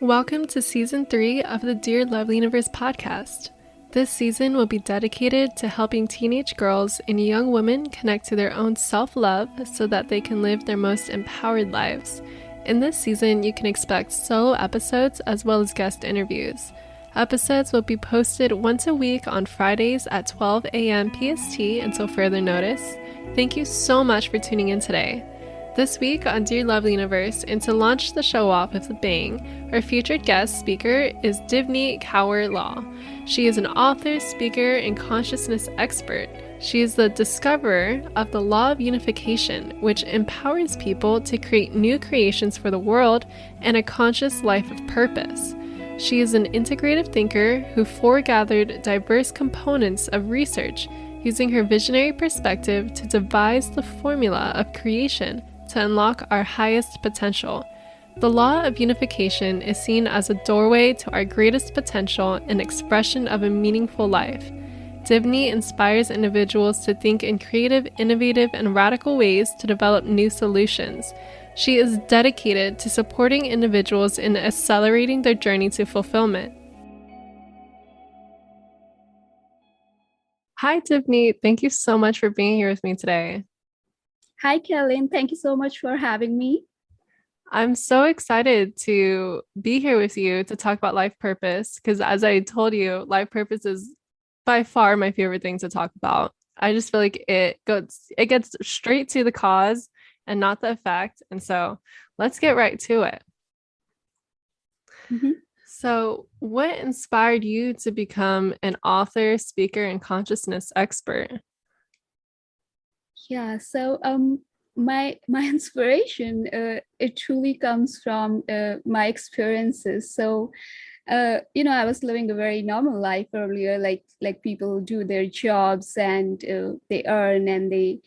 Welcome to Season 3 of the Dear Lovely Universe podcast. This season will be dedicated to helping teenage girls and young women connect to their own self-love so that they can live their most empowered lives. In this season, you can expect solo episodes as well as guest interviews. Episodes will be posted once a week on Fridays at 12 a.m. PST until further notice. Thank you so much for tuning in today. This week on Dear Lovely Universe, and to launch the show off with a bang, our featured guest speaker is Divneet Kaur Lall. She is an author, speaker, and consciousness expert. She is the discoverer of the Law of Unification, which empowers people to create new creations for the world and a conscious life of purpose. She is an integrative thinker who forgathered diverse components of research using her visionary perspective to devise the formula of creation to unlock our highest potential. The Law of Unification is seen as a doorway to our greatest potential and expression of a meaningful life. Divneet inspires individuals to think in creative, innovative, and radical ways to develop new solutions. She is dedicated to supporting individuals in accelerating their journey to fulfillment. Hi, Divneet. Thank you so much for being here with me today. Hi, Kellen. Thank you so much for having me. I'm so excited to be here with you to talk about life purpose because, as I told you, life purpose is by far my favorite thing to talk about. I just feel like it gets straight to the cause and not the effect. And so let's get right to it. Mm-hmm. So, what inspired you to become an author, speaker, and consciousness expert? Yeah, so my inspiration it truly comes from my experiences. So I was living a very normal life earlier, like people do their jobs and they earn and they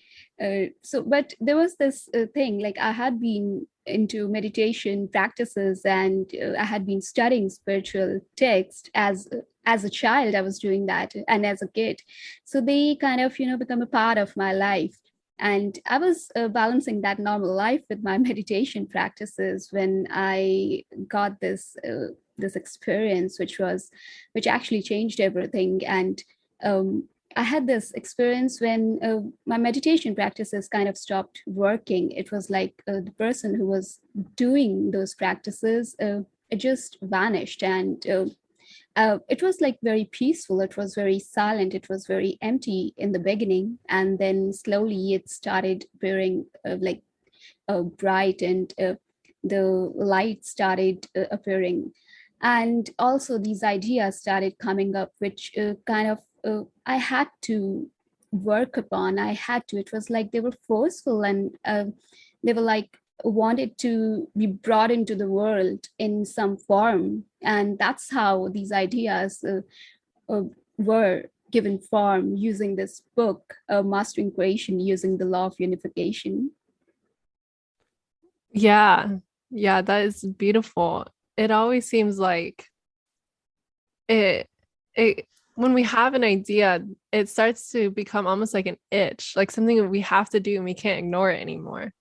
but there was this thing, like I had been into meditation practices and I had been studying spiritual text as a child. I was doing that, and as a kid, so they kind of become a part of my life. And I was balancing that normal life with my meditation practices when I got this experience, which actually changed everything. And I had this experience when my meditation practices kind of stopped working. It was like the person who was doing those practices, it just vanished. And it was like very peaceful. It was very silent. It was very empty in the beginning. And then slowly it started appearing bright, and the light started appearing. And also these ideas started coming up, which I had to work upon. It was like they were forceful, and they were like wanted to be brought into the world in some form. And that's how these ideas were given form, using this book, Mastering Creation Using the Law of Unification. Yeah, that is beautiful. It always seems like it it when we have an idea, it starts to become almost like an itch, like something that we have to do and we can't ignore it anymore.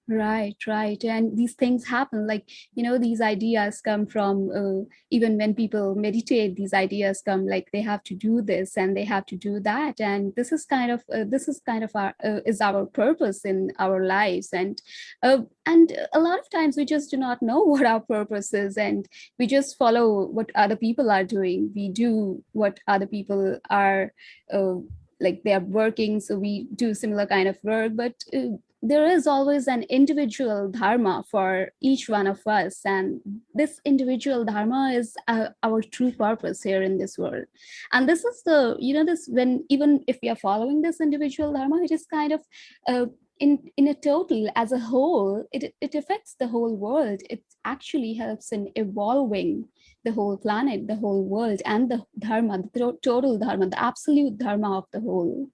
Right. And these things happen. Like, these ideas come from, even when people meditate, these ideas come like they have to do this and they have to do that. And this is kind of is our purpose in our lives. And a lot of times we just do not know what our purpose is, and we just follow what other people are doing. We do what other people are, like they are working. So we do similar kind of work, but there is always an individual dharma for each one of us, and this individual dharma is our true purpose here in this world. And this is this, when even if we are following this individual dharma, it is kind of in a total, as a whole, it affects the whole world. It actually helps in evolving the whole planet, the whole world, and the dharma, the total dharma, the absolute dharma of the whole.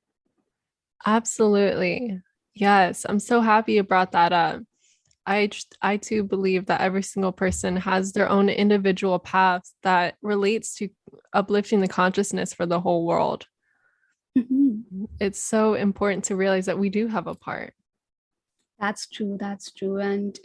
Absolutely. Yes, I'm so happy you brought that up. I too believe that every single person has their own individual path that relates to uplifting the consciousness for the whole world. Mhm. It's so important to realize that we do have a part. That's true. That's true. And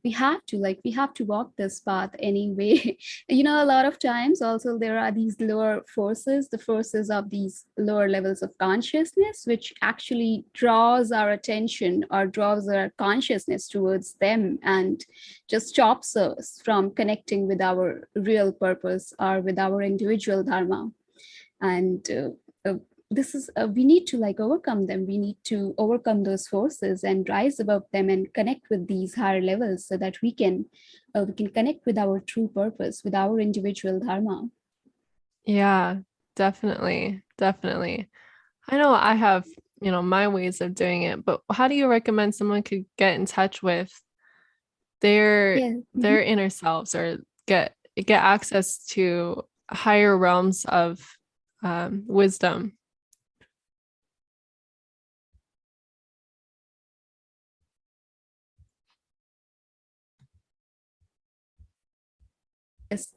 we have to walk this path anyway. A lot of times also there are these lower forces, the forces of these lower levels of consciousness, which actually draws our attention or draws our consciousness towards them and just stops us from connecting with our real purpose or with our individual dharma. And this is we need to like overcome them. We need to overcome those forces and rise above them and connect with these higher levels so that we can connect with our true purpose, with our individual dharma. Yeah, definitely. Definitely. I know I have, my ways of doing it, but how do you recommend someone could get in touch with their Yeah. their inner selves or get access to higher realms of wisdom? This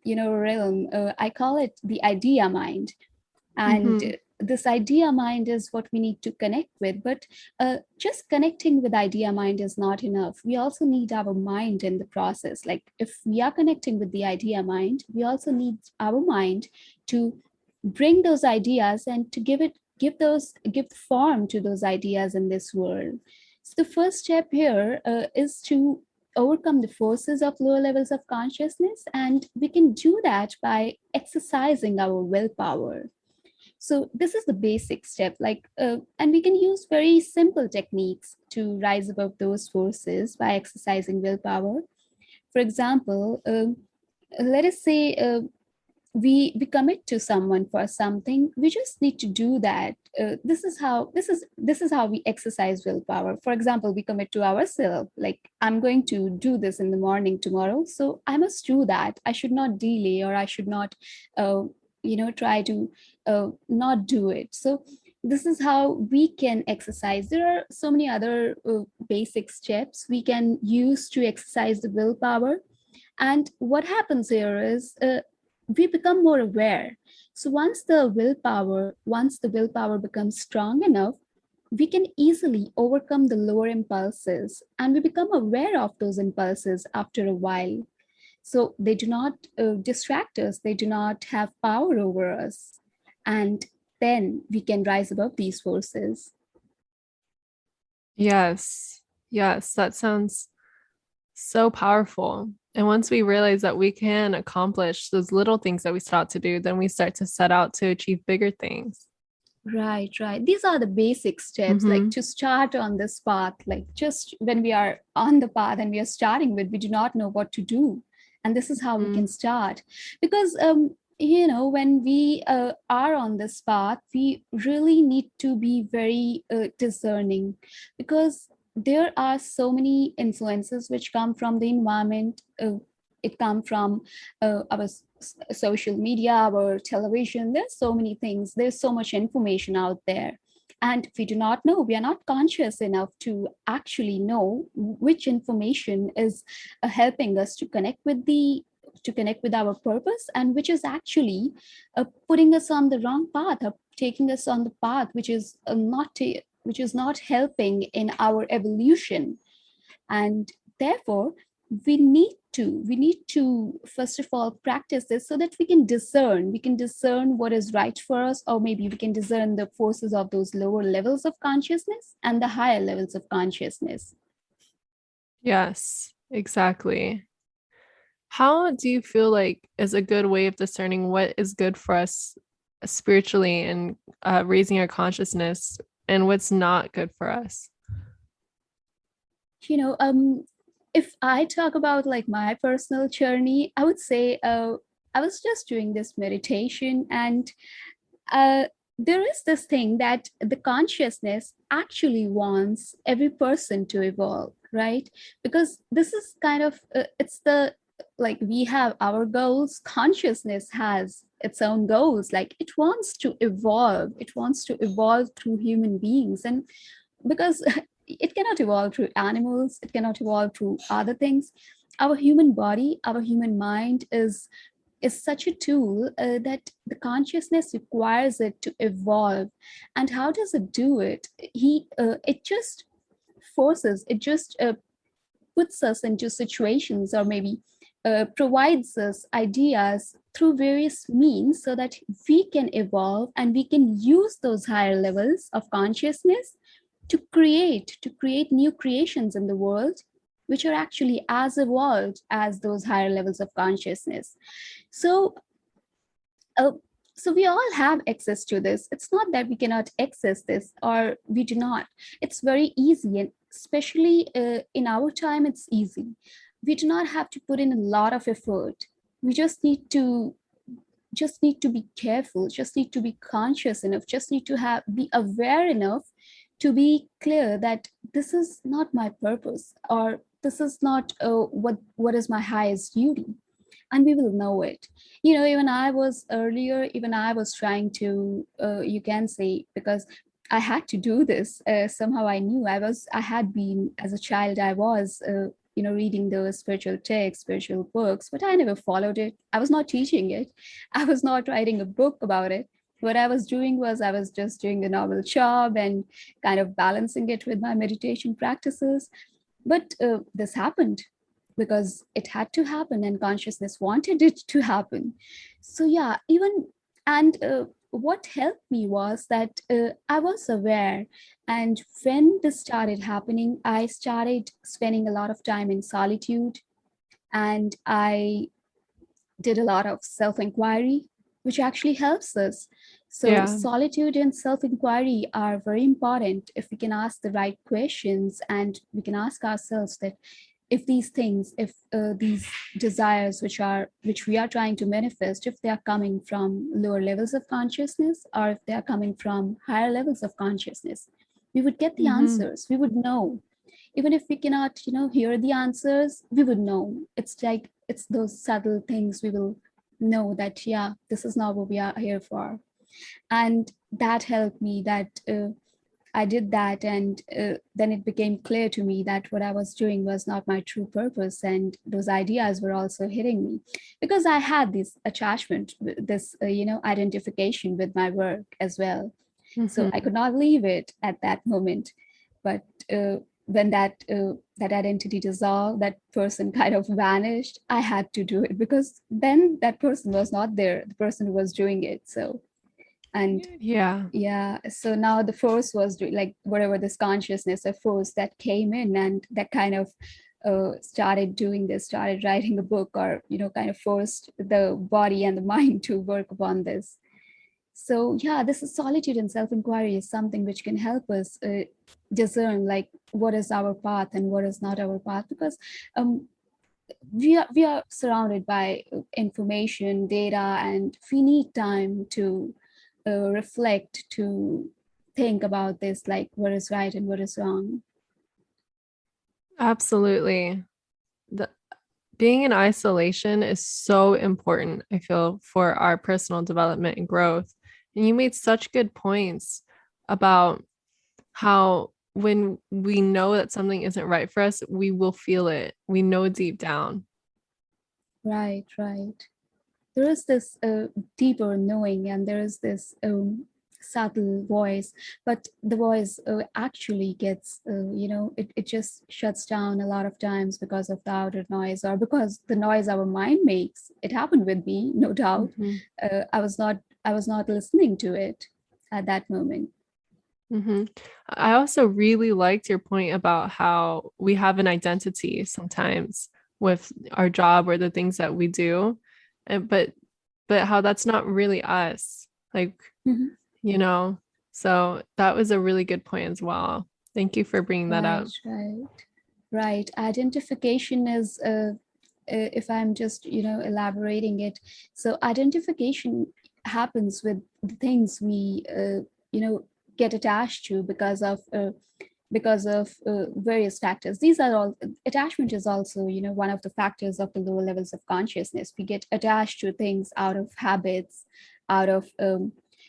realm, I call it the idea mind. And Mm-hmm. this idea mind is what we need to connect with, but just connecting with idea mind is not enough. We also need our mind in the process. Like if we are connecting with the idea mind, we also need our mind to bring those ideas and to give form to those ideas in this world. So the first step here is to overcome the forces of lower levels of consciousness, and we can do that by exercising our willpower. So this is the basic step, and we can use very simple techniques to rise above those forces by exercising willpower. For example, let us say we commit to someone for something. We just need to do that. This is how we exercise willpower. For example, we commit to ourselves, like I'm going to do this in the morning tomorrow, so I must do that. I should not delay, or I should not try to not do it. So this is how we can exercise. There are so many other basic steps we can use to exercise the willpower. And what happens here is we become more aware. So once the willpower becomes strong enough, we can easily overcome the lower impulses, and we become aware of those impulses after a while. So they do not distract us, they do not have power over us. And then we can rise above these forces. Yes. Yes, that sounds so powerful. And once we realize that we can accomplish those little things that we set out to do, then we start to set out to achieve bigger things. Right, right. These are the basic steps, like Mm-hmm. to start on this path. Like just when we are on the path and we are starting with, we do not know what to do. And this is how we Mm-hmm. can start. Because, when we are on this path, we really need to be very discerning, because there are so many influences which come from the environment. It come from our social media, our television. There's so many things. There's so much information out there. And we do not know, we are not conscious enough to actually know which information is helping us to connect with our purpose, and which is actually putting us on the wrong path, or taking us on the path which is which is not helping in our evolution. And therefore we need to first of all practice this, so that we can discern what is right for us, or maybe we can discern the forces of those lower levels of consciousness and the higher levels of consciousness. Yes, exactly. How do you feel like is a good way of discerning what is good for us spiritually and raising our consciousness and what's not good for us? you know um if I talk about like my personal journey, I would say I was just doing this meditation, and uh, there is this thing that the consciousness actually wants every person to evolve, right? Because this is kind of it's the like we have our goals, consciousness has its own goals. Like it wants to evolve through human beings. And because it cannot evolve through animals, it cannot evolve through other things. Our human body, our human mind is such a tool that the consciousness requires it to evolve. And how does it do it? It just forces, it just puts us into situations, or maybe provides us ideas through various means so that we can evolve and we can use those higher levels of consciousness to create new creations in the world, which are actually as evolved as those higher levels of consciousness. So uh, so we all have access to this. It's not that we cannot access this or we do not. It's very easy, and especially in our time, it's easy. We do not have to put in a lot of effort. We just need to be careful, just need to be conscious enough, just need to be aware enough to be clear that this is not my purpose, or this is not what is my highest duty, and we will know it. Even I was trying to, you can say, because I had to do this. Somehow I knew I had been, as a child, I was reading those spiritual texts, spiritual books, but I never followed it. I was not teaching it. I was not writing a book about it. What I was doing was I was just doing the normal job and kind of balancing it with my meditation practices. But this happened because it had to happen and consciousness wanted it to happen. So yeah, even and what helped me was that I was aware, and when this started happening, I started spending a lot of time in solitude, and I did a lot of self-inquiry, which actually helps us. So Yeah. solitude and self-inquiry are very important if we can ask the right questions, and we can ask ourselves that if these things, if these desires which we are trying to manifest, if they are coming from lower levels of consciousness, or if they are coming from higher levels of consciousness, we would get the Mm-hmm. answers. We would know. Even if we cannot hear the answers, we would know. It's like, it's those subtle things we will know that, yeah, this is not what we are here for. And that helped me, that I did that, and then it became clear to me that what I was doing was not my true purpose, and those ideas were also hitting me because I had this attachment, this identification with my work as well. So I Mm-hmm. could not leave it at that moment. But when that identity dissolved, that person kind of vanished. I had to do it because then that person was not there. The person who was doing it. So, and Yeah. yeah, so now the force was like whatever, this consciousness of force that came in, and that kind of started doing this, started writing a book, or kind of forced the body and the mind to work upon this. So yeah, this is solitude and self-inquiry is something which can help us discern like what is our path and what is not our path, because um, we are surrounded by information, data, and we need time to reflect, to think about this, like what is right and what is wrong. Absolutely. The, being in isolation is so important, I feel, for our personal development and growth. And you made such good points about how when we know that something isn't right for us, we will feel it. We know deep down. Right, right. There is this deeper knowing, and there is this subtle voice, but the voice actually gets it just shuts down a lot of times because of the outer noise, or because the noise our mind makes. It happened with me, no doubt. Mm-hmm. I was not listening to it at that moment. Mm-hmm. I also really liked your point about how we have an identity sometimes with our job or the things that we do, and but how that's not really us. Like, Mhm. you know, so that was a really good point as well. Thank you for bringing that Right, up. right, right. Identification is if I'm just elaborating it, so identification happens with the things we you know get attached to because of various factors. These are all, attachment is also one of the factors of the lower levels of consciousness. We get attached to things out of habits, out of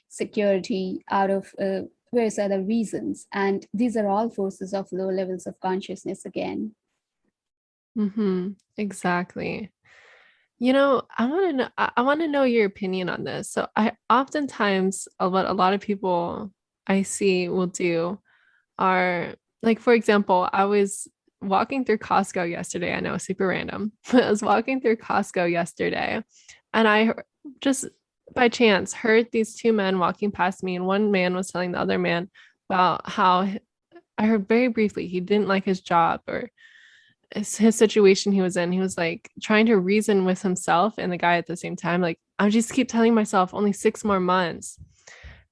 security, out of various other reasons, and these are all forces of lower levels of consciousness again. Mm-hmm. Exactly. I want to know your opinion on this. So I oftentimes what a lot of people I see will do are Like, for example, I was walking through Costco yesterday. I know, super random. I was walking through Costco yesterday and just by chance heard these two men walking past me, and one man was telling the other man about how I heard very briefly he didn't like his job or his situation he was in. He was like trying to reason with himself and the guy at the same time. Like, I just keep telling myself only 6 more months.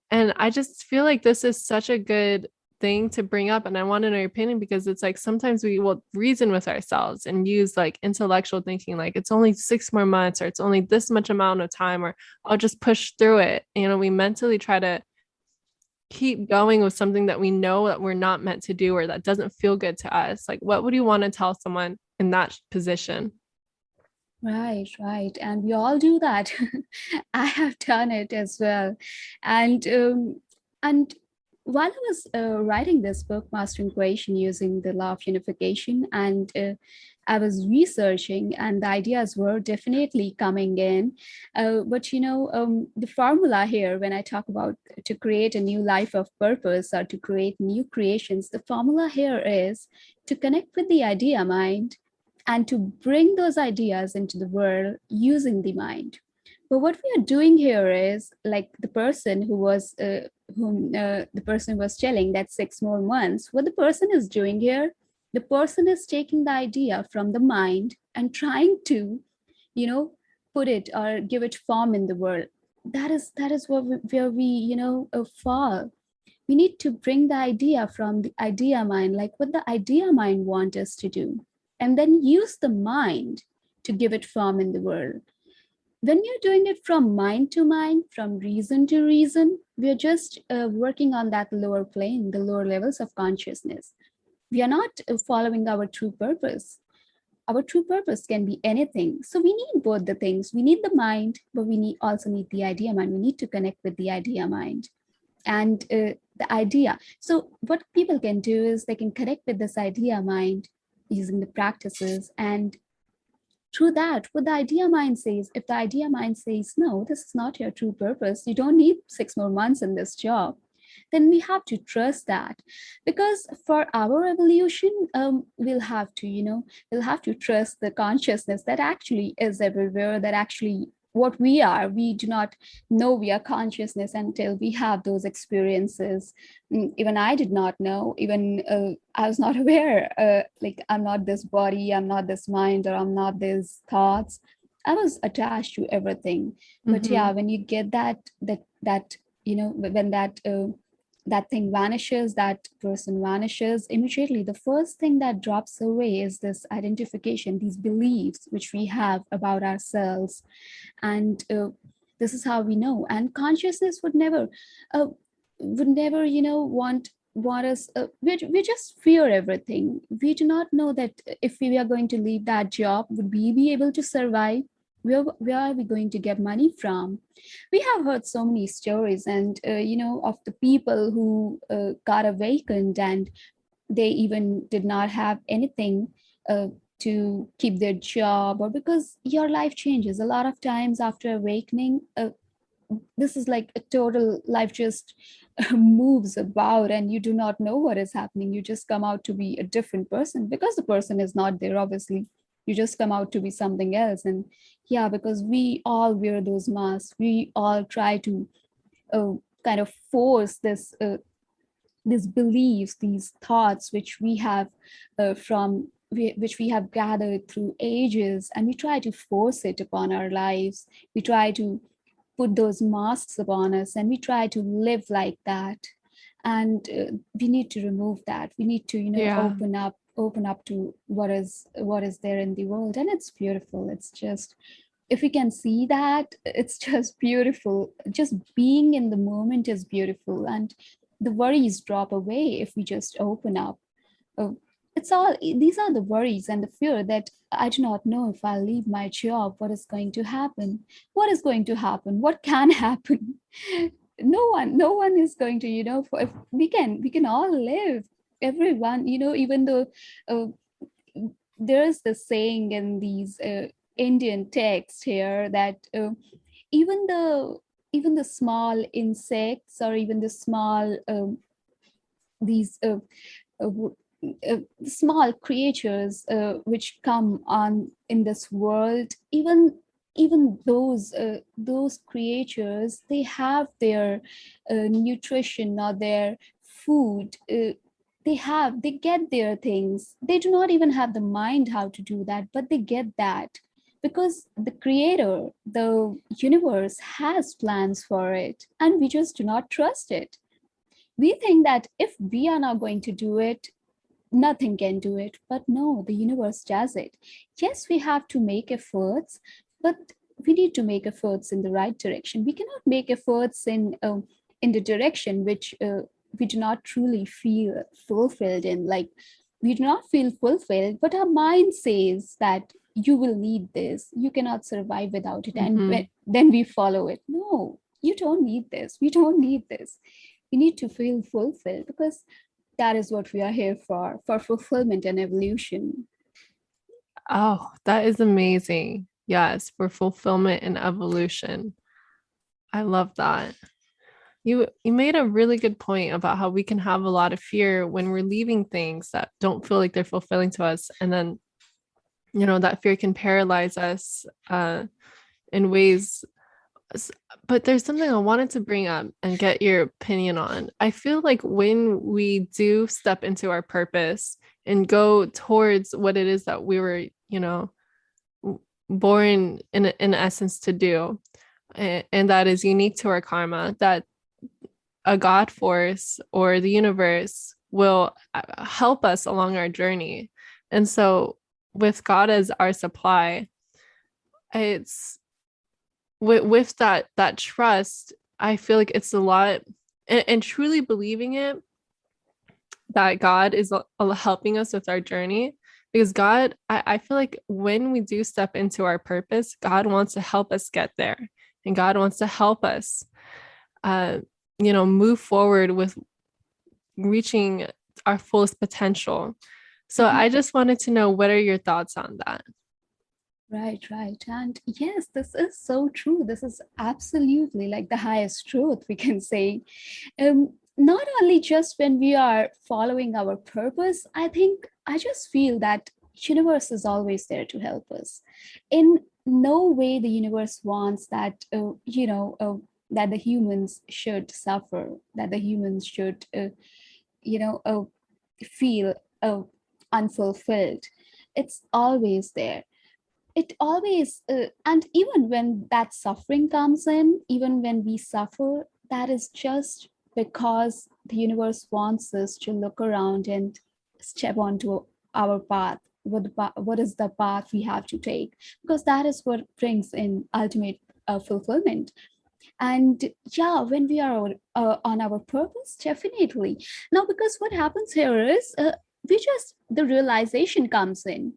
And I just feel like this is such a good thing to bring up. And I want to know your opinion because it's like sometimes we will reason with ourselves and use like intellectual thinking, like it's only 6 more months or it's only this much amount of time, or I'll just push through it. You know, we mentally try to keep going with something that we know that we're not meant to do or that doesn't feel good to us. Like, what would you want to tell someone in that position? Right, right. And we all do that. I have done it as well. And while I was writing this book, Mastering Creation using the Law of Unification, and I was researching, and the ideas were definitely coming in. But the formula here, when I talk about to create a new life of purpose or to create new creations, the formula here is to connect with the idea mind and to bring those ideas into the world using the mind. But what we are doing here is like the person who was, whom the person was telling that 6 more months, what the person is doing here, the person is taking the idea from the mind and trying to, you know, put it or give it form in the world. That is where we fall. We need to bring the idea from the idea mind, like what the idea mind want us to do, and then use the mind to give it form in the world. When we are doing it from mind to mind, from reason to reason, we are just working on that lower plane, the lower levels of consciousness. We are not following our true purpose. Our true purpose can be anything. So we need both the things. We need the mind, but also need the idea mind. We need to connect with the idea mind and the idea. So what people can do is they can connect with this idea mind using the practices, and through that, what the idea mind says, if the idea mind says, no, this is not your true purpose, you don't need 6 more months in this job, then we have to trust that. Because for our evolution, we'll have to trust the consciousness that actually is everywhere, that actually what we are. We do not know we are consciousness until we have those experiences. Even I did not know. Even I was not aware. Like I'm not this body, I'm not this mind, or I'm not these thoughts. I was attached to everything. But yeah, Mm-hmm. when you get that when that thing vanishes, that person vanishes, immediately the first thing that drops away is this identification, these beliefs which we have about ourselves. And this is how we know. And consciousness uh, would never want us, we just fear everything. We do not know that if we are going to leave that job, would we be able to survive? Where are we going to get money from? We have heard so many stories, and of the people who got awakened, and they even did not have anything uh, to keep their job, or because your life changes a lot of times after awakening. This is like a total life just moves about, and you do not know what is happening. You just come out to be a different person because the person is not there, obviously. You just come out to be something else. And yeah, because we all wear those masks, we all try to uh, kind of force these beliefs, these thoughts which we have which we have gathered through ages, and we try to force it upon our lives. We try to put those masks upon us, and we try to live like that. And we need to remove that. We need to Yeah. open up to what is there in the world. And it's beautiful. It's just, if we can see that, it's just beautiful. Just being in the moment is beautiful, and the worries drop away if we just open up. Oh, it's all, these are the worries and the fear that I do not know if I'll leave my job, what is going to happen? What is going to happen? What can happen? No one is going to, if we can all live. Everyone, even though uh, there is the saying in these Indian texts here that even the even the small insects, or even the small these small creatures which come on in this world, even those creatures, they have their nutrition or their food. They get their things. They do not even have the mind how to do that, but they get that because the creator, the universe, has plans for it, and we just do not trust it. We think that if we are not going to do it, nothing can do it. But no, the universe does it. Yes, we have to make efforts, but we need to make efforts in the right direction. We cannot make efforts in the direction which we do not truly feel fulfilled in. Like, we do not feel fulfilled, but our mind says that you will need this, you cannot survive without it, and then we follow it. No, you don't need this, we don't need this. We need to feel fulfilled because that is what we are here for fulfillment and evolution. Oh, that is amazing. Yes, for fulfillment and evolution. I love that. You made a really good point about how we can have a lot of fear when we're leaving things that don't feel like they're fulfilling to us. And then, that fear can paralyze us in ways. But there's something I wanted to bring up and get your opinion on. I feel like when we do step into our purpose and go towards what it is that we were, born in essence to do, and that is unique to our karma, that a God force or the universe will help us along our journey. And so with God as our supply, it's with that trust, I feel like it's a lot, and truly believing it, that God is helping us with our journey. Because God, I feel like when we do step into our purpose, God wants to help us get there, and God wants to help us move forward with reaching our fullest potential. So I just wanted to know, what are your thoughts on that? Right. And yes, this is so true. This is absolutely like the highest truth we can say. Not only just when we are following our purpose, I just feel that universe is always there to help us. In no way the universe wants that, that the humans should suffer, that the humans should, feel unfulfilled. It's always there. It always and even when that suffering comes in, even when we suffer, that is just because the universe wants us to look around and step onto our path. What is the path we have to take, because that is what brings in ultimate fulfillment. And yeah, when we are on our purpose, definitely. Now, because what happens here is the realization comes in.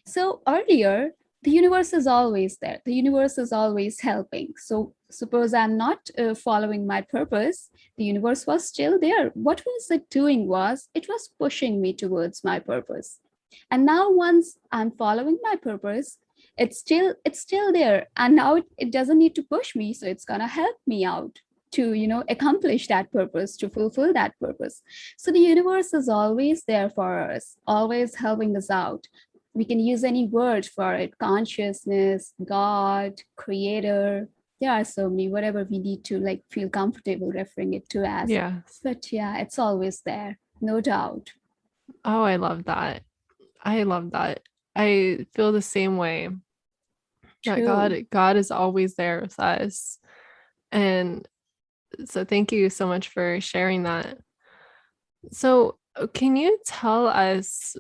So earlier, the universe is always there, the universe is always helping. So suppose I'm not following my purpose, the universe was still there. What was it doing? Was it was pushing me towards my purpose. And now once I'm following my purpose, it's still there, and now it doesn't need to push me, so it's gonna help me out to accomplish that purpose, to fulfill that purpose. So the universe is always there for us, always helping us out. We can use any word for it: consciousness, God, creator. There are so many, whatever we need to like feel comfortable referring it to as. Yes. But yeah, it's always there, no doubt. Oh, I love that. I love that. I feel the same way. That True. God is always there with us. And so thank you so much for sharing that. So can you tell us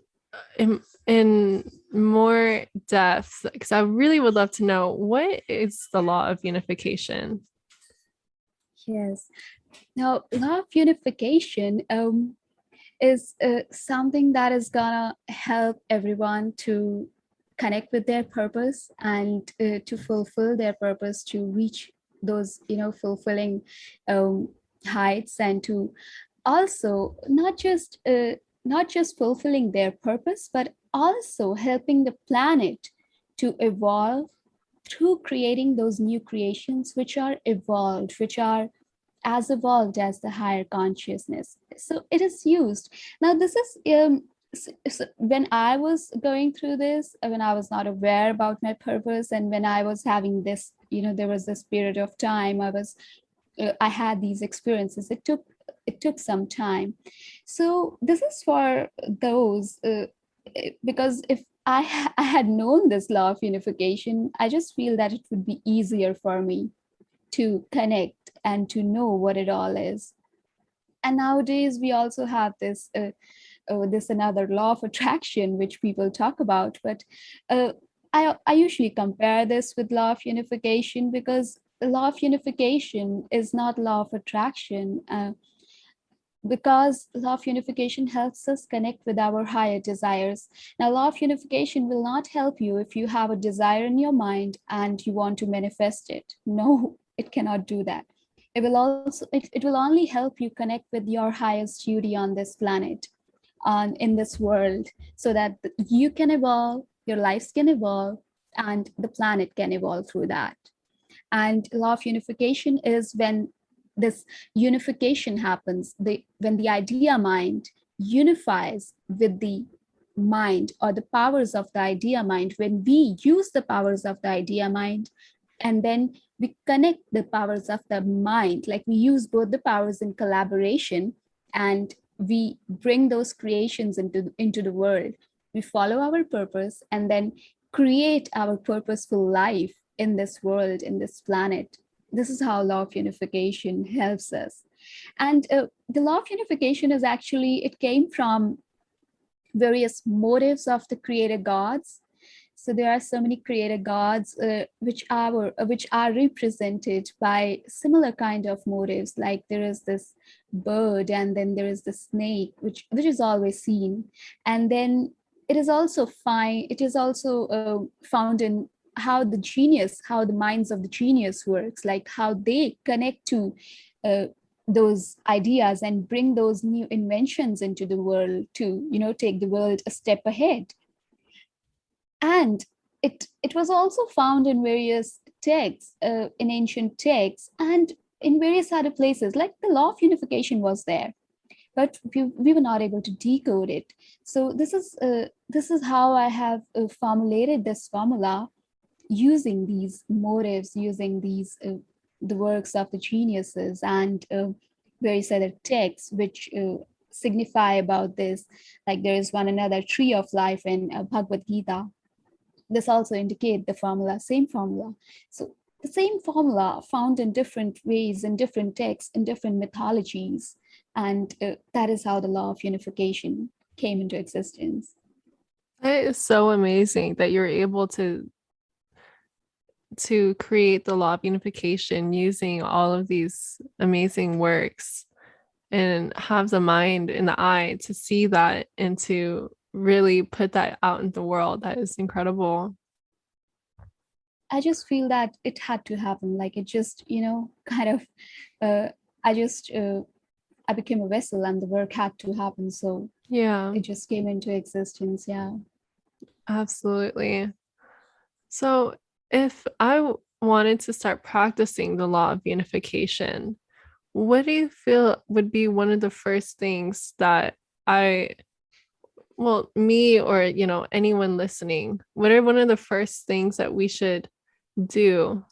in more depth, because I really would love to know, what is the law of unification? Yes. Now, law of unification is something that is gonna help everyone to connect with their purpose and to fulfill their purpose, to reach those fulfilling um, heights, and to also not just fulfilling their purpose, but also helping the planet to evolve through creating those new creations which are evolved, which are as evolved as the higher consciousness. So it is used. Now, this is when I was going through this, when I was not aware about my purpose, and when I was having this, there was this period of time I had these experiences. It took some time. So this is for those, because if I had known this law of unification, I just feel that it would be easier for me to connect and to know what it all is. And nowadays we also have this another law of attraction which people talk about, but uh, I usually compare this with law of unification, because the law of unification is not law of attraction, because law of unification helps us connect with our higher desires. Now, law of unification will not help you if you have a desire in your mind and you want to manifest it. No, it cannot do that. It will only help you connect with your highest duty on this planet, on in this world, so that you can evolve, your lives can evolve, and the planet can evolve through that. And law of unification is when this unification happens, when the idea mind unifies with the mind, or the powers of the idea mind, when we use the powers of the idea mind, and then we connect the powers of the mind, like we use both the powers in collaboration, and we bring those creations into the world. We follow our purpose and then create our purposeful life in this world, in this planet. This is how law of unification helps us. And the law of unification is actually, it came from various motives of the creator gods. So there are so many creator gods which are represented by similar kind of motives. Like there is this bird, and then there is the snake, which is always seen. And then it is also found in how the minds of the genius works, like how they connect to uh, those ideas and bring those new inventions into the world to take the world a step ahead. And it was also found in various texts, in ancient texts, and in various other places. Like the law of unification was there, but we were not able to decode it. So this is how I have formulated this formula, using these motives, using these the works of the geniuses, and various other texts which signify about this. Like there is one another tree of life in Bhagavad Gita. This also indicate the formula, same formula. So the same formula found in different ways, in different texts, in different mythologies. And that is how the law of unification came into existence. It is so amazing that you're able to create the law of unification using all of these amazing works, and have the mind and the eye to see that and to really put that out in the world. That is incredible. I just feel that it had to happen. Like it just, kind of, uh, I just, I became a vessel and the work had to happen. So Yeah, it just came into existence. Yeah. absolutely. So, if I wanted to start practicing the law of unification, what do you feel would be one of the first things that I, well, me or, anyone listening, what are one of the first things that we should do?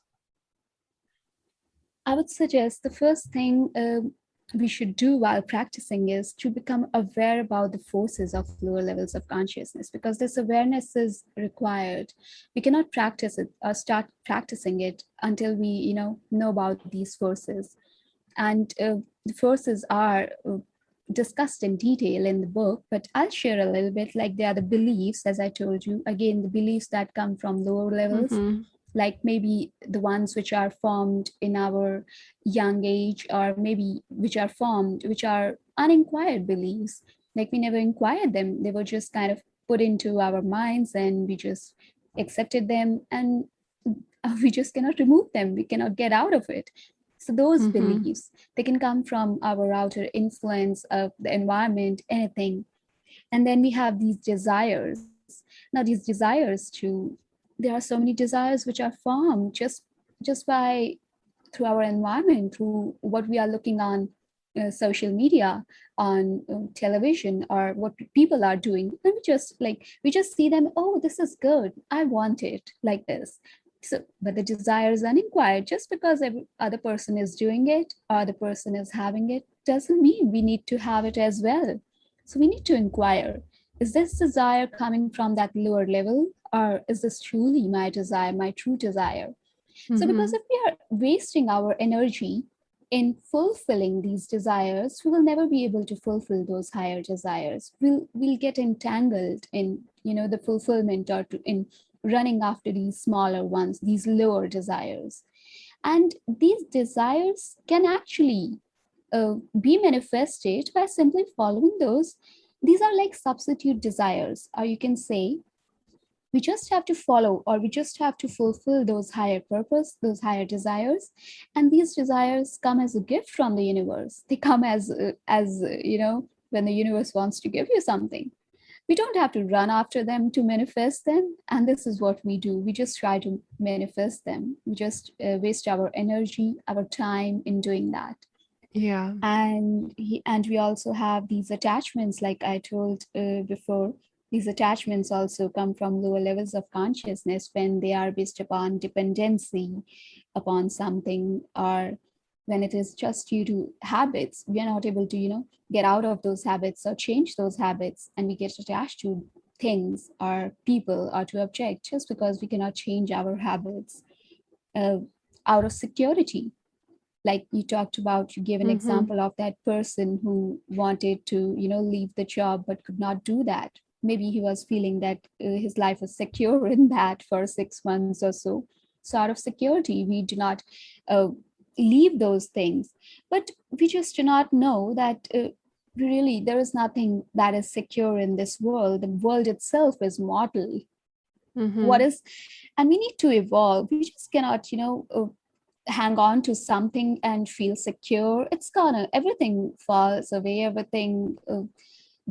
I would suggest the first thing we should do while practicing is to become aware about the forces of lower levels of consciousness, because this awareness is required. We cannot practice it or start practicing it until we, know about these forces. And the forces are discussed in detail in the book, but I'll share a little bit. Like they are the beliefs, as I told you, again, the beliefs that come from lower levels, Mm-hmm. like maybe the ones which are formed in our young age, or maybe which are uninquired beliefs. Like we never inquired them, they were just kind of put into our minds and we just accepted them, and we just cannot remove them, we cannot get out of it. So those Mm-hmm. beliefs, they can come from our outer influence of the environment, anything. And then we have these desires. Now these desires too, there are so many desires which are formed just by through our environment, through what we are looking on social media, on television, or what people are doing, and we just see them. Oh, this is good. I want it like this. So, but the desire is uninquired. Just because every other person is doing it or the person is having it doesn't mean we need to have it as well. So we need to inquire, is this desire coming from that lower level, or is this truly my desire, my true desire? So, because Mm-hmm. if we are wasting our energy in fulfilling these desires, we will never be able to fulfill those higher desires. We'll get entangled in, the fulfillment, or in running after these smaller ones, these lower desires. And these desires can actually be manifested by simply following those. These are like substitute desires, or you can say we just have to follow, or we just have to fulfill those higher purpose, those higher desires. And these desires come as a gift from the universe. They come as when the universe wants to give you something. We don't have to run after them to manifest them. And this is what we do. We just try to manifest them. We just waste our energy, our time in doing that. Yeah. And we also have these attachments, like I told before. These attachments also come from lower levels of consciousness, when they are based upon dependency upon something, or when it is just due to habits. We are not able to get out of those habits or change those habits, and we get attached to things or people or to objects just because we cannot change our habits uh, out of security. Like you talked about, you gave an Mm-hmm. example of that person who wanted to leave the job but could not do that. Maybe he was feeling that his life was secure in that for 6 months or so. So out of security, we do not uh, leave those things. But we just do not know that really there is nothing that is secure in this world. The world itself is mortal. What Mm-hmm. is And we need to evolve. We just cannot hang on to something and feel secure. It's gonna, everything falls away, everything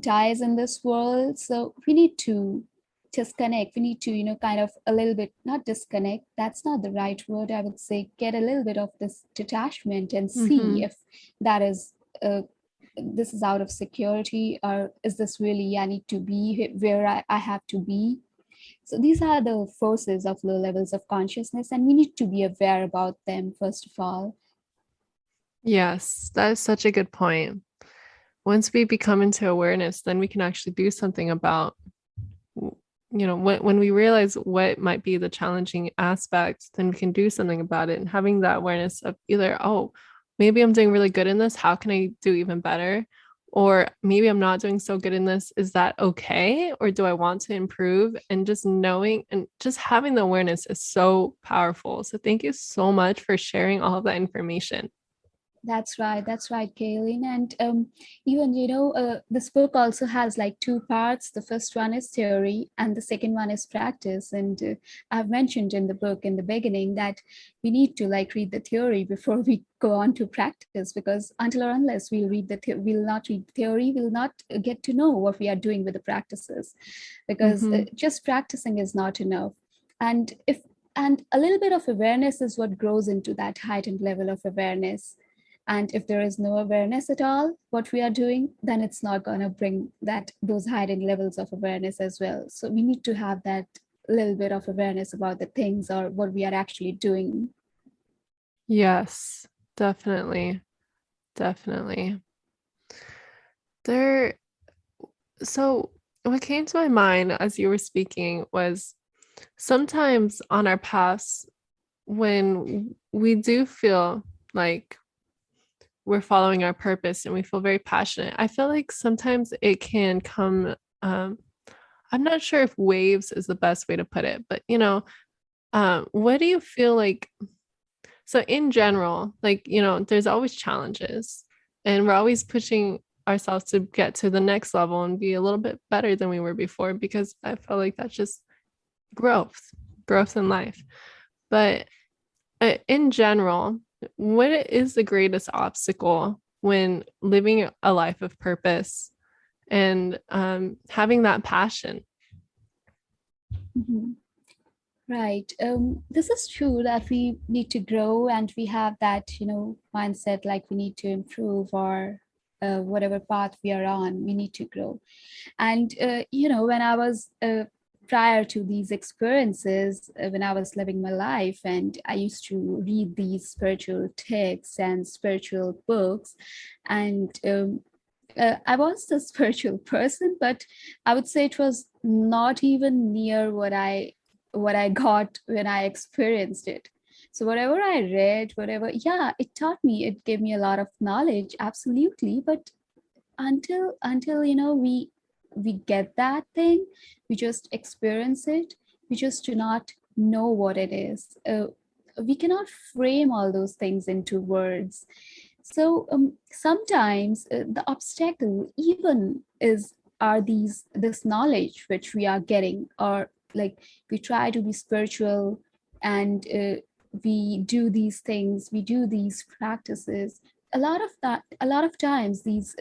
dies in this world. So we need to disconnect. We need to kind of a little bit, not disconnect, that's not the right word, I would say, get a little bit of this detachment and see Mm-hmm. if that is this is out of security, or is this really I need to be where I have to be. So these are the forces of low levels of consciousness, and we need to be aware about them, first of all. Yes, that is such a good point. Once we become into awareness, then we can actually do something about, when we realize what might be the challenging aspects, then we can do something about it. And having that awareness of either, oh, maybe I'm doing really good in this. How can I do even better? Or maybe I'm not doing so good in this. Is that okay? Or do I want to improve? And just knowing and just having the awareness is so powerful. So thank you so much for sharing all of that information. That's right. That's right, Kaylin. And even, this book also has like two parts. The first one is theory, and the second one is practice. And I've mentioned in the book in the beginning that we need to like read the theory before we go on to practice, because until or unless we'll not read theory, we'll not get to know what we are doing with the practices, because Mm-hmm. just practicing is not enough. And if and a little bit of awareness is what grows into that heightened level of awareness. And if there is no awareness at all what we are doing, then it's not going to bring those heightened levels of awareness as well. So we need to have that little bit of awareness about the things or what we are actually doing. Yes, definitely. Definitely. There, so what came to my mind as you were speaking was sometimes on our paths, when we do feel like we're following our purpose and we feel very passionate, I feel like sometimes it can come, I'm not sure if waves is the best way to put it, but what do you feel like? So in general, like, there's always challenges and we're always pushing ourselves to get to the next level and be a little bit better than we were before, because I feel like that's just growth, growth in life. But in general, what is the greatest obstacle when living a life of purpose and having that passion? Mhm. Right. This is true that we need to grow and we have that, mindset like we need to improve or whatever path we are on, we need to grow. And, when I was prior to these experiences, when I was living my life and I used to read these spiritual texts and spiritual books, and I was a spiritual person, but I would say it was not even near what I got when I experienced it. So whatever I read, whatever, yeah, it taught me, it gave me a lot of knowledge, absolutely. But until we get that thing, we just experience it. We just do not know what it is. We cannot frame all those things into words. So sometimes the obstacle even is are these this knowledge which we are getting, or like we try to be spiritual and we do these things, we do these practices. A lot of times these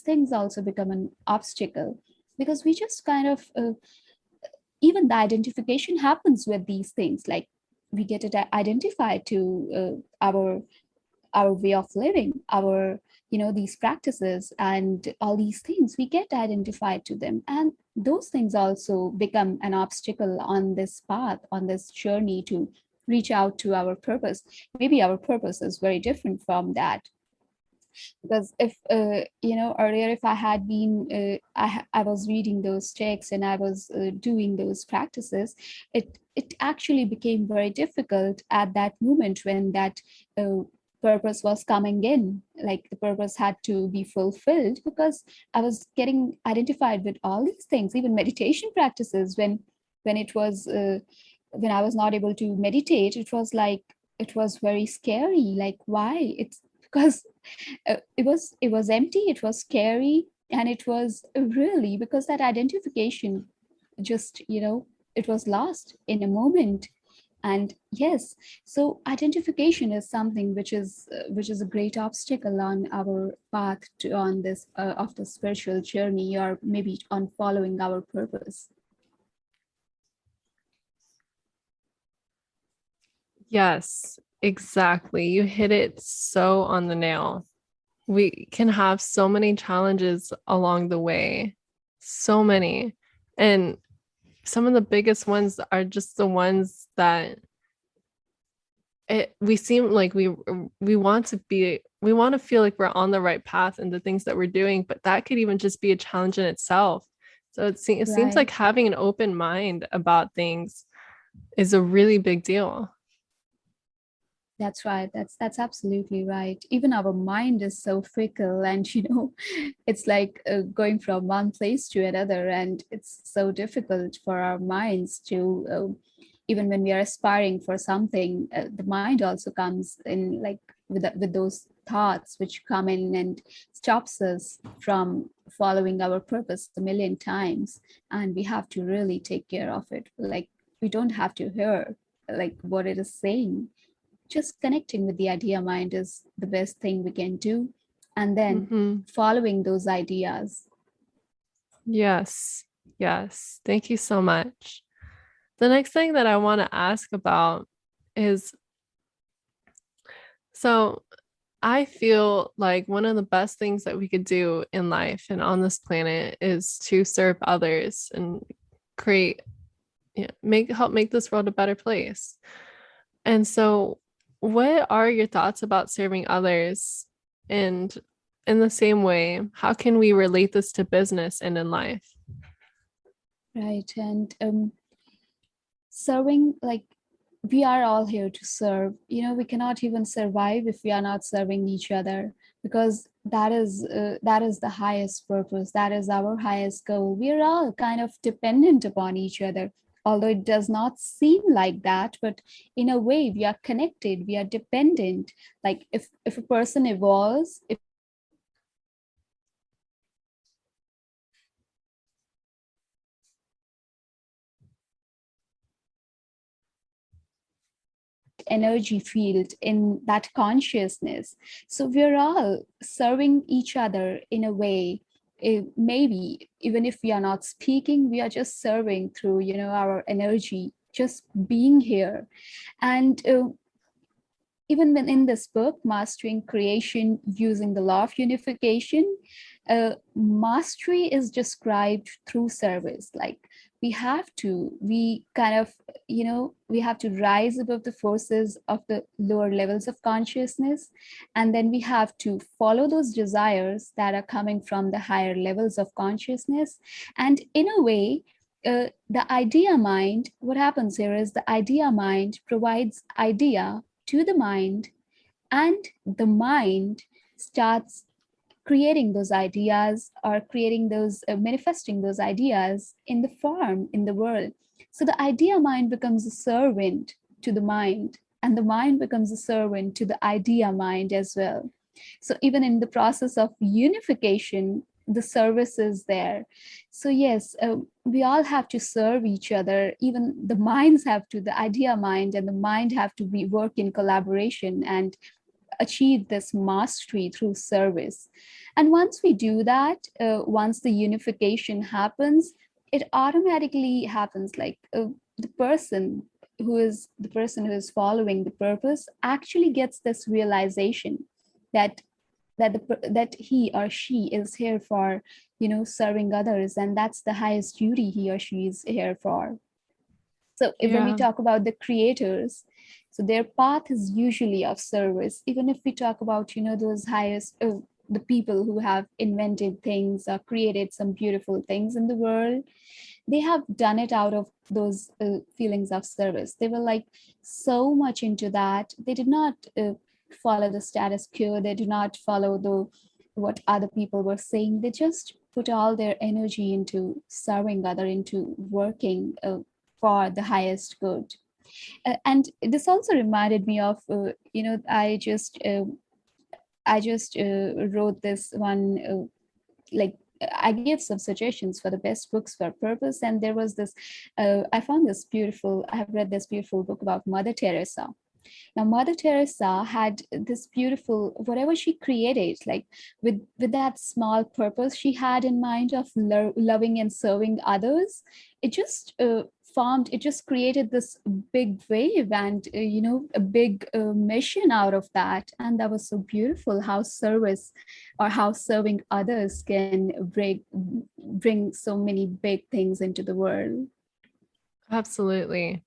things also become an obstacle because we just kind of even the identification happens with these things, like we get it identified to our way of living, our these practices and all these things, we get identified to them, and those things also become an obstacle on this path, on this journey to reach out to our purpose. Maybe our purpose is very different from that, because if earlier if I had been I was reading those texts and I was doing those practices, it actually became very difficult at that moment when that uh, purpose was coming in, like the purpose had to be fulfilled, because I was getting identified with all these things, even meditation practices. When it was when I was not able to meditate, it was very scary, like why it's because it was empty, it was scary, and it was really because that identification just it was lost in a moment. And yes, so identification is something which is a great obstacle on our path to on this of the spiritual journey, or maybe on following our purpose. Yes, exactly. You hit it so on the nail. We can have so many challenges along the way, so many. And some of the biggest ones are just the ones that we seem like we want to be, we want to feel like we're on the right path in the things that we're doing, but that could even just be a challenge in itself. So it seems like Right. having an open mind about things is a really big deal. That's right. That's absolutely right. Even our mind is so fickle, and it's like going from one place to another, and it's so difficult for our minds to, even when we are aspiring for something, the mind also comes in, like with those thoughts which come in and stops us from following our purpose a million times, and we have to really take care of it. Like we don't have to hear like what it is saying, just connecting with the idea mind is the best thing we can do, and then Mm-hmm. following those ideas. Yes. Yes. Thank you so much. The next thing that I want to ask about is, so I feel like one of the best things that we could do in life and on this planet is to serve others and create, help make this world a better place. And so, what are your thoughts about serving others? And in the same way, how can we relate this to business and in life? Right. And serving, like we are all here to serve. We cannot even survive if we are not serving each other, because that is the highest purpose, that is our highest goal. We are all kind of dependent upon each other, although it does not seem like that, but in a way we are connected, we are dependent. Like if a person evolves, if energy field in that consciousness, so we're all serving each other in a way. Maybe even if we are not speaking, we are just serving through our energy, just being here. And even when in this book, Mastering Creation Using the Law of Unification, mastery is described through service. Like we kind of, we have to rise above the forces of the lower levels of consciousness. And then we have to follow those desires that are coming from the higher levels of consciousness. And in a way, the idea mind, what happens here is the idea mind provides idea to the mind, and the mind starts creating those ideas, or creating those manifesting those ideas in the form in the world. So the idea mind becomes a servant to the mind, and the mind becomes a servant to the idea mind as well. So even in the process of unification, the service is there. So yes, we all have to serve each other. Even the minds have to, the idea mind and the mind have to be work in collaboration and achieve this mastery through service. And once we do that, once the unification happens, it automatically happens. Like the person who is following the purpose actually gets this realization that that he or she is here for, serving others, and that's the highest duty he or she is here for. So when we Yeah. talk about the creators, so their path is usually of service. Even if we talk about, those highest, the people who have invented things or created some beautiful things in the world, they have done it out of those feelings of service. They were like so much into that. They did not follow the status quo. They did not follow the what other people were saying. They just put all their energy into serving other, into working for the highest good. And this also reminded me of, I just wrote this one, like I gave some suggestions for the best books for purpose, and there was this. I found this beautiful. I have read this beautiful book about Mother Teresa. Now, Mother Teresa had this beautiful, whatever she created, like with that small purpose she had in mind of loving and serving others, it just it just created this big wave, and a big mission out of that. And that was so beautiful, how service or how serving others can bring so many big things into the world. Absolutely.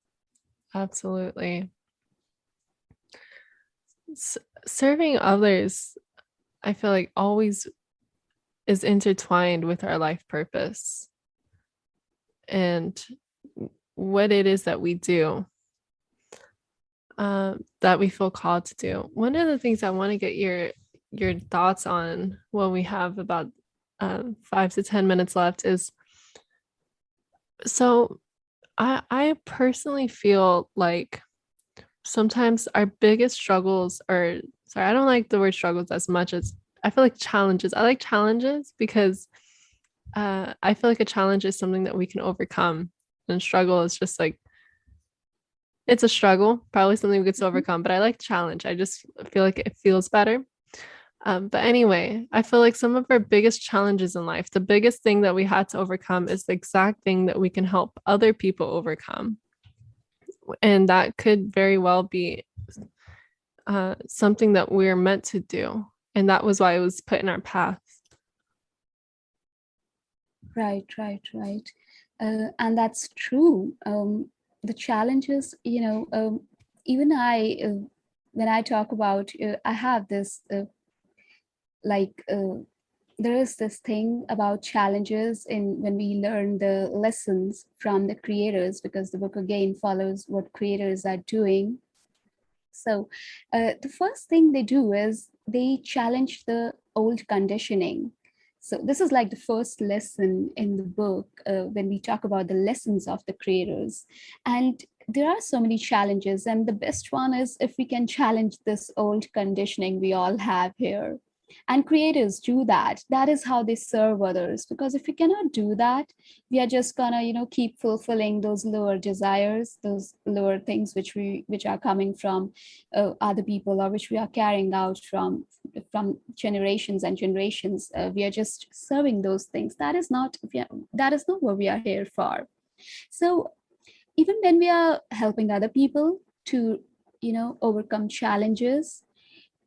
Absolutely. Serving others, I feel like always is intertwined with our life purpose and what it is that we do, that we feel called to do. One of the things I want to get your thoughts on when we have about 5 to 10 minutes left is, so I personally feel like sometimes our biggest struggles are, sorry, I don't like the word struggles as much as I feel like challenges. I like challenges because I feel like a challenge is something that we can overcome, and struggle is just like, it's a struggle, probably something we get to Mhm. overcome. But I like challenge. I just feel like it feels better. But anyway, I feel like some of our biggest challenges in life, the biggest thing that we had to overcome is the exact thing that we can help other people overcome. And that could very well be something that we're meant to do. And that was why it was put in our path. Right, right, right. And that's true. The challenges, even when I talk about, I have this, like, there is this thing about challenges in when we learn the lessons from the creators, because the book again follows what creators are doing. So the first thing they do is they challenge the old conditioning. So this is like the first lesson in the book, when we talk about the lessons of the creators. And there are so many challenges, and the best one is if we can challenge this old conditioning we all have here. And creators do that. That is how they serve others. Because if we cannot do that, we are just gonna, keep fulfilling those lower desires, those lower things which are coming from other people, or which we are carrying out from generations and generations. We are just serving those things. That is not what we are here for. So even when we are helping other people to, overcome challenges,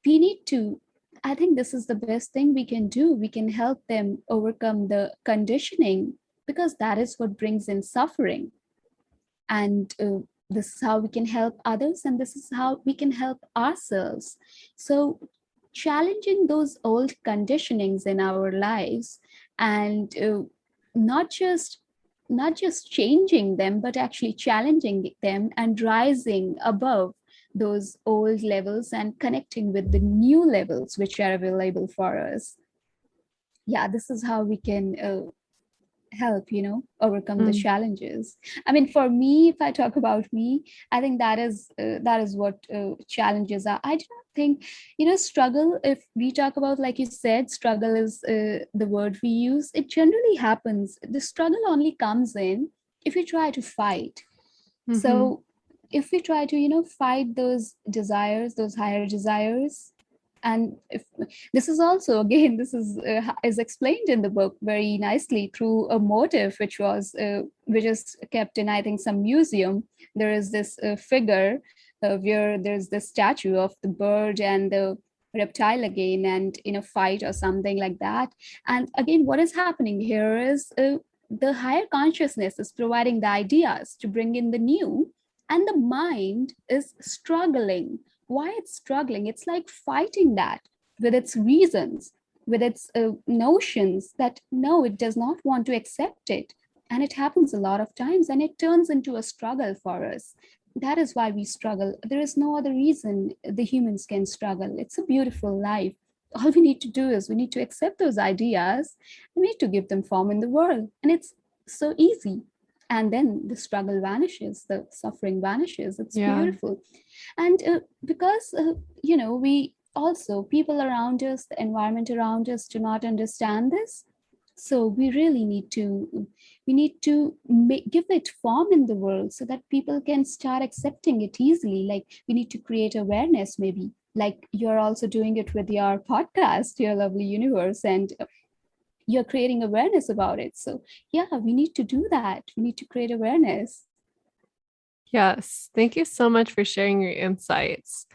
we need to, I think this is the best thing we can do. We can help them overcome the conditioning, because that is what brings in suffering. And this is how we can help others, and this is how we can help ourselves. So challenging those old conditionings in our lives, and not just changing them, but actually challenging them and rising above those old levels and connecting with the new levels which are available for us. Yeah, this is how we can help, overcome the Mm. challenges. I mean, for me, if I talk about me, I think that is what challenges are. I do not think, struggle, if we talk about, like you said, struggle is the word we use. It generally happens, the struggle only comes in if you try to fight. Mm-hmm. So if we try to, fight those desires, those higher desires, and if this is also, again, this is explained in the book very nicely through a motif which is kept in, I think, some museum. There is this figure where there's this statue of the bird and the reptile again, and in a fight or something like that. And again, what is happening here is the higher consciousness is providing the ideas to bring in the new, and the mind is struggling. Why it's struggling? It's like fighting that with its reasons, with its notions, that no, it does not want to accept it. And it happens a lot of times, and it turns into a struggle for us. That is why we struggle. There is no other reason the humans can struggle. It's a beautiful life. All we need to do is we need to accept those ideas, and we need to give them form in the world. And it's so easy. And then the struggle vanishes, the suffering vanishes. It's Yeah. beautiful. And because we also, people around us, the environment around us, do not understand this. So we really need to give it form in the world, so that people can start accepting it easily. Like, we need to create awareness, maybe like you're also doing it with your podcast, your lovely universe, and you're creating awareness about it. So yeah, we need to do that. We need to create awareness. Yes. Thank you so much for sharing your insights.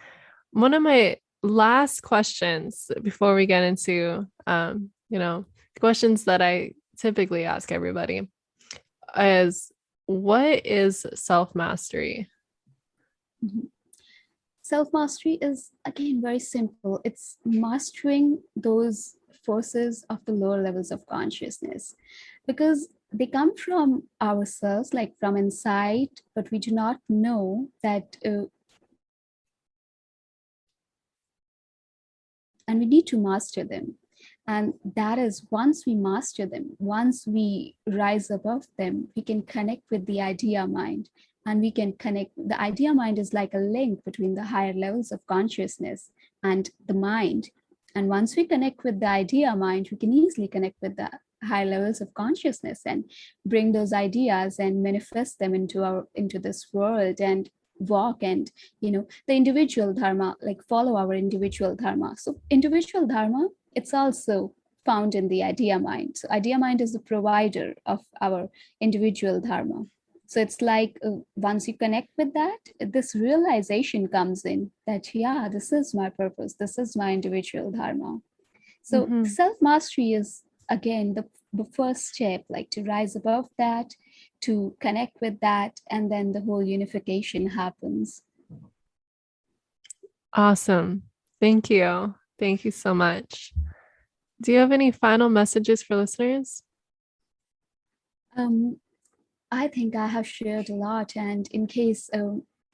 One of my last questions before we get into, questions that I typically ask everybody is, what is self-mastery? Mhm. Self mastery is, again, very simple. It's mastering those forces of the lower levels of consciousness, because they come from ourselves, like from inside, but we do not know that. And we need to master them. And that is, once we master them, once we rise above them, we can connect with the idea mind. And we can connect, the idea mind is like a link between the higher levels of consciousness and the mind. And once we connect with the idea mind, we can easily connect with the higher levels of consciousness and bring those ideas and manifest them into this world, and walk, and the individual dharma, like follow our individual dharma. So individual dharma, it's also found in the idea mind. So idea mind is the provider of our individual dharma. So it's like, once you connect with that, this realization comes in that, yeah, this is my purpose, this is my individual dharma. So Mm-hmm. self mastery is, again, the first step, like to rise above that, to connect with that, and then the whole unification happens. Awesome. Thank you. Thank you so much. Do you have any final messages for listeners? Um, I think I have shared a lot, and in case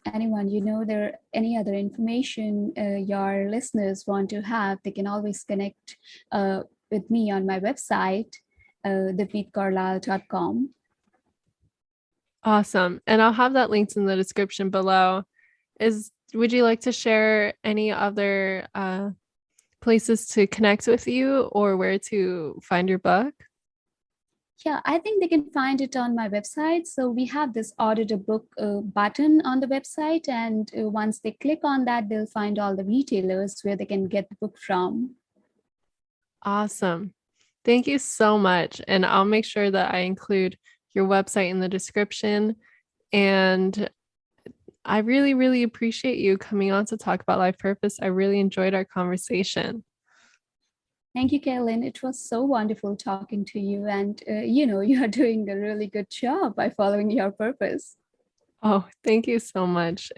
anyone, there any other information your listeners want to have, they can always connect with me on my website, divneetkaurlall.com. Awesome. And I'll have that linked in the description below. Would you like to share any other places to connect with you or where to find your book? Yeah, I think they can find it on my website. So we have this ordered a book button on the website, and once they click on that, they'll find all the retailers where they can get the book from. Awesome. Thank you so much. And I'll make sure that I include your website in the description. And I really, really appreciate you coming on to talk about life purpose. I really enjoyed our conversation. Thank you, Kaylin. It was so wonderful talking to you. And, you are doing a really good job by following your purpose. Oh, thank you so much.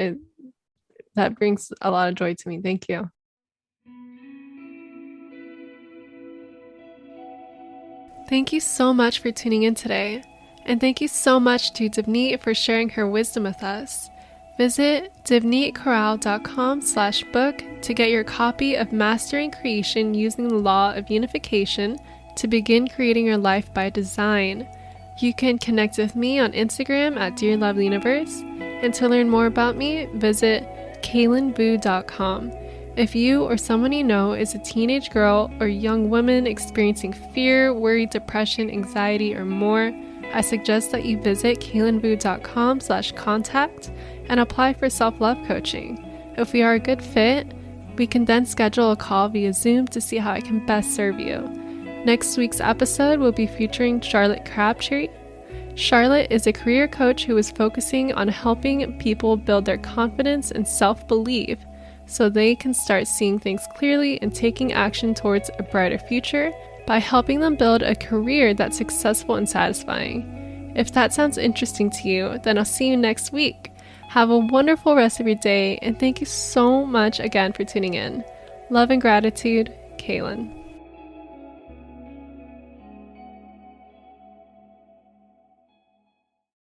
That brings a lot of joy to me. Thank you. Thank you so much for tuning in today. And thank you so much to Divneet for sharing her wisdom with us. Visit divneetkaurlall.com/book to get your copy of Mastering Creation Using the Law of Unification to begin creating your life by design. You can connect with me on Instagram at Dear Lovely Universe, and to learn more about me, visit kaylinvu.com. If you or someone you know is a teenage girl or young woman experiencing fear, worry, depression, anxiety, or more, I suggest that you visit kaylinvu.com/contact and apply for self-love coaching. If we are a good fit, we can then schedule a call via Zoom to see how I can best serve you. Next week's episode will be featuring Charlotte Crabtree. Charlotte is a career coach who is focusing on helping people build their confidence and self-belief so they can start seeing things clearly and taking action towards a brighter future by helping them build a career that's successful and satisfying. If that sounds interesting to you, then I'll see you next week. Have a wonderful rest of your day, and thank you so much again for tuning in. Love and gratitude, Kaylin.